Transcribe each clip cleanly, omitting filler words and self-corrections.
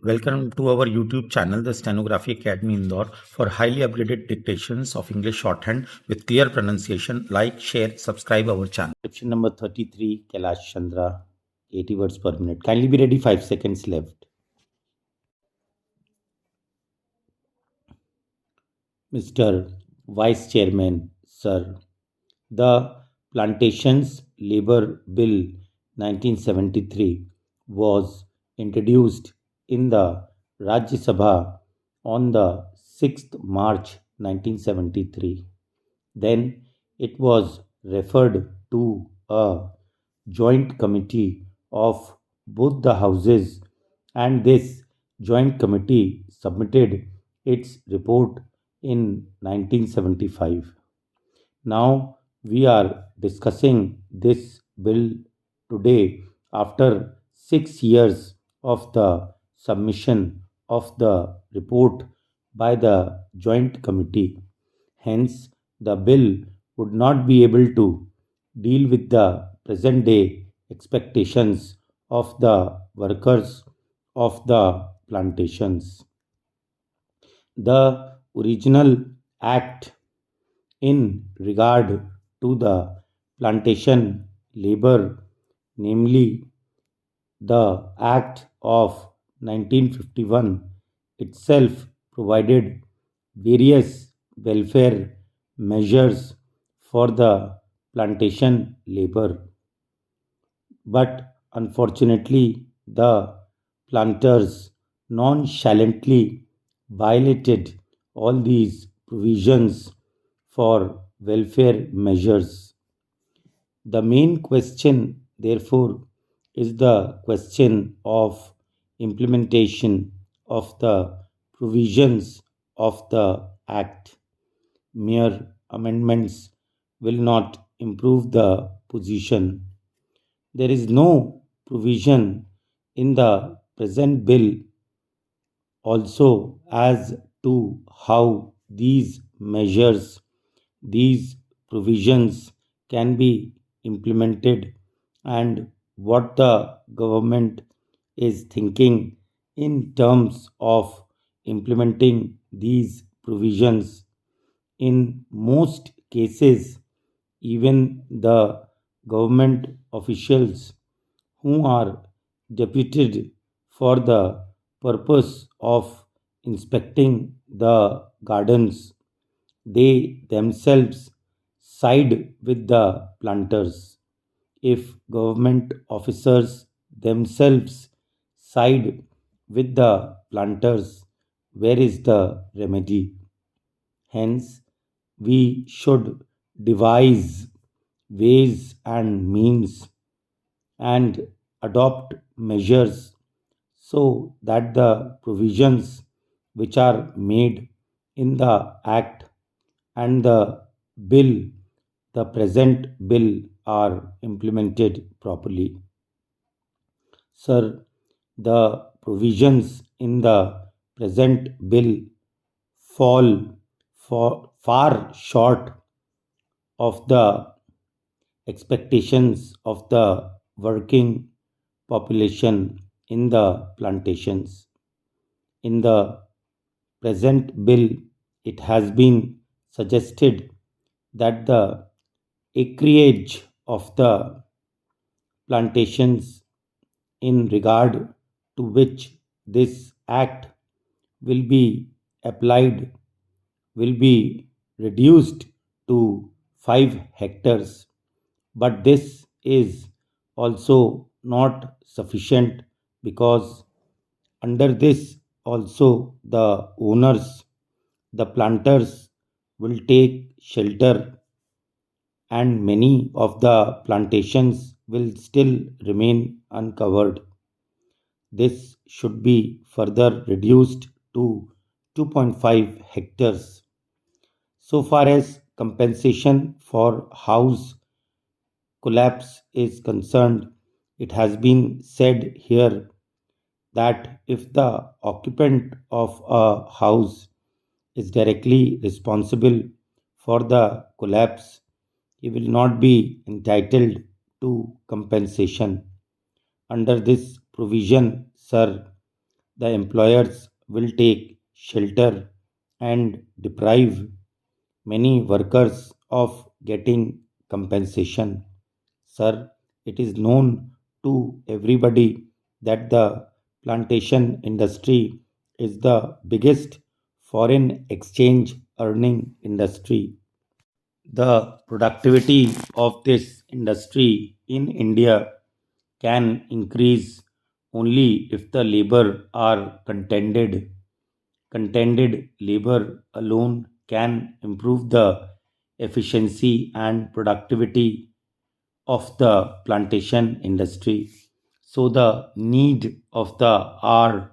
Welcome to our YouTube channel, the Stenography Academy Indore, for highly upgraded dictations of English shorthand with clear pronunciation. Like, share, subscribe our channel. Transcription number 33, Kailash Chandra, 80 words per minute. Kindly be ready, 5 seconds left. Mr. Vice Chairman, Sir, the Plantations Labour Bill 1973 was introduced in the Rajya Sabha on the 6th March 1973. Then it was referred to a joint committee of both the houses, and this joint committee submitted its report in 1975. Now we are discussing this bill today after 6 years of the submission of the report by the joint committee. Hence, the bill would not be able to deal with the present day expectations of the workers of the plantations. The original act in regard to the plantation labor, namely the Act of 1951, itself provided various welfare measures for the plantation labor. But unfortunately, the planters nonchalantly violated all these provisions for welfare measures. The main question, therefore, is the question of implementation of the provisions of the Act. Mere amendments will not improve the position. There is no provision in the present bill also as to how these measures, these provisions can be implemented and what the government is thinking in terms of implementing these provisions. In most cases, even the government officials who are deputed for the purpose of inspecting the gardens, they themselves side with the planters. If government officers themselves side with the planters, where is the remedy? Hence, we should devise ways and means and adopt measures so that the provisions which are made in the Act and the bill, the present bill, are implemented properly. Sir, the provisions in the present bill fall far short of the expectations of the working population in the plantations. In the present bill, it has been suggested that the acreage of the plantations in regard to which this act will be applied will be reduced to 5 hectares. But this is also not sufficient because under this also the owners, the planters will take shelter and many of the plantations will still remain uncovered. This should be further reduced to 2.5 hectares. So far as compensation for house collapse is concerned, it has been said here that if the occupant of a house is directly responsible for the collapse, he will not be entitled to compensation. Under this provision, sir, the employers will take shelter and deprive many workers of getting compensation. Sir, it is known to everybody that the plantation industry is the biggest foreign exchange earning industry. The productivity of this industry in India can increase only if the labor are contented. Contented labor alone can improve the efficiency and productivity of the plantation industry. So, the need of the hour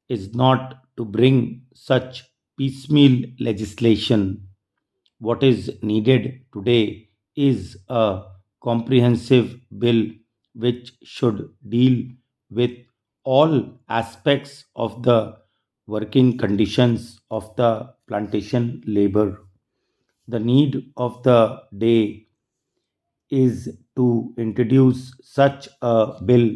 is not to bring such piecemeal legislation. What is needed today is a comprehensive bill which should deal with all aspects of the working conditions of the plantation labor. The need of the day is to introduce such a bill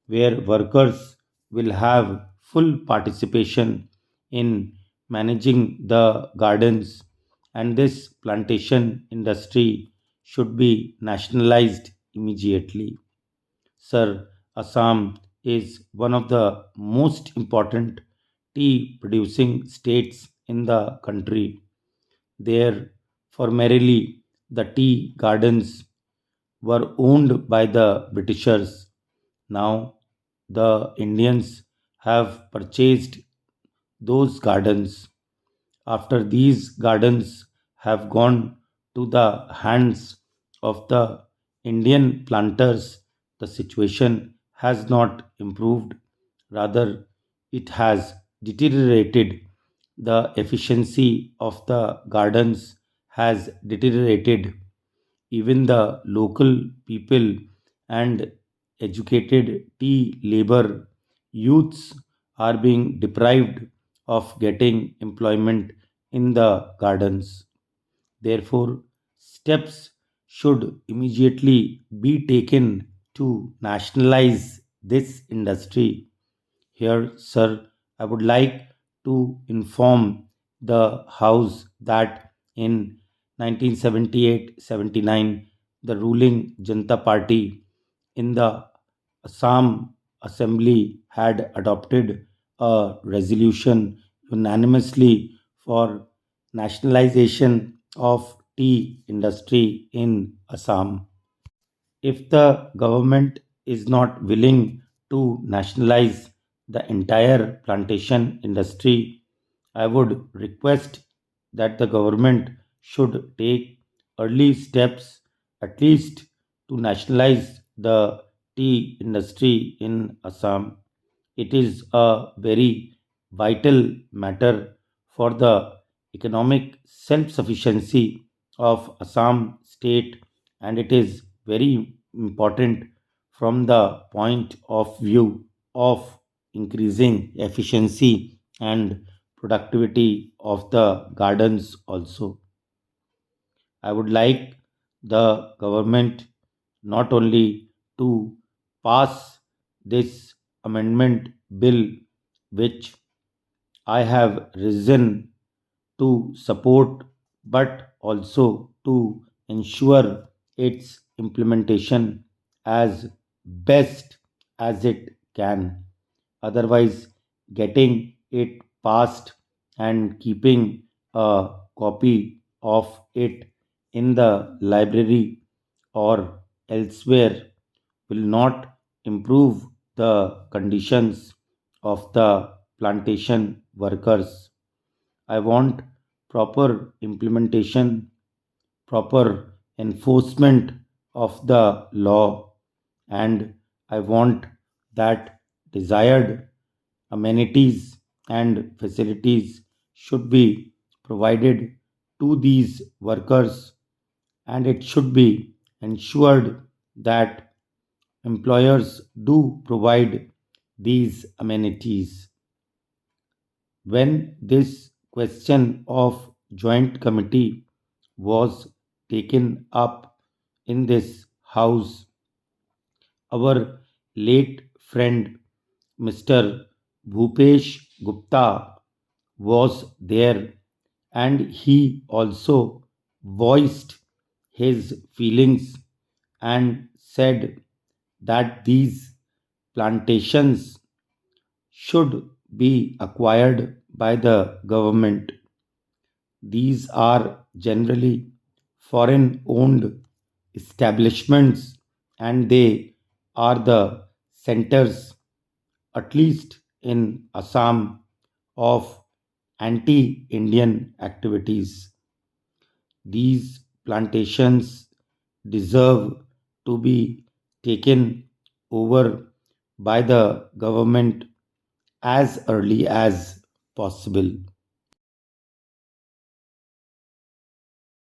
where workers will have full participation in managing the gardens, and this plantation industry should be nationalized immediately. Sir, Assam is one of the most important tea producing states in the country. There, formerly, the tea gardens were owned by the Britishers. Now, the Indians have purchased those gardens. After these gardens have gone to the hands of the Indian planters, the situation has not improved. Rather, it has deteriorated. The efficiency of the gardens has deteriorated. Even the local people and educated tea labor youths are being deprived of getting employment in the gardens. Therefore, steps should immediately be taken to nationalize this industry. Here, sir, I would like to inform the House that in 1978-79, the ruling Janata Party in the Assam Assembly had adopted a resolution unanimously for nationalization of tea industry in Assam. If the government is not willing to nationalize the entire plantation industry, I would request that the government should take early steps, at least to nationalize the tea industry in Assam. It is a very vital matter for the economic self sufficiency of Assam state, and it is very important from the point of view of increasing efficiency and productivity of the gardens also. I would like the government not only to pass this amendment bill, which I have risen to support, but also to ensure its implementation as best as it can. Otherwise, getting it passed and keeping a copy of it in the library or elsewhere will not improve the conditions of the plantation workers. I want proper implementation, proper enforcement of the law, and I want that desired amenities and facilities should be provided to these workers, and it should be ensured that employers do provide these amenities. When this question of joint committee was taken up in this house, our late friend Mr. Bhupesh Gupta was there, and he also voiced his feelings and said that these plantations should be acquired by the government. These are generally foreign owned establishments, and they are the centers, at least in Assam, of anti Indian activities. These plantations deserve to be taken over by the government as early as possible.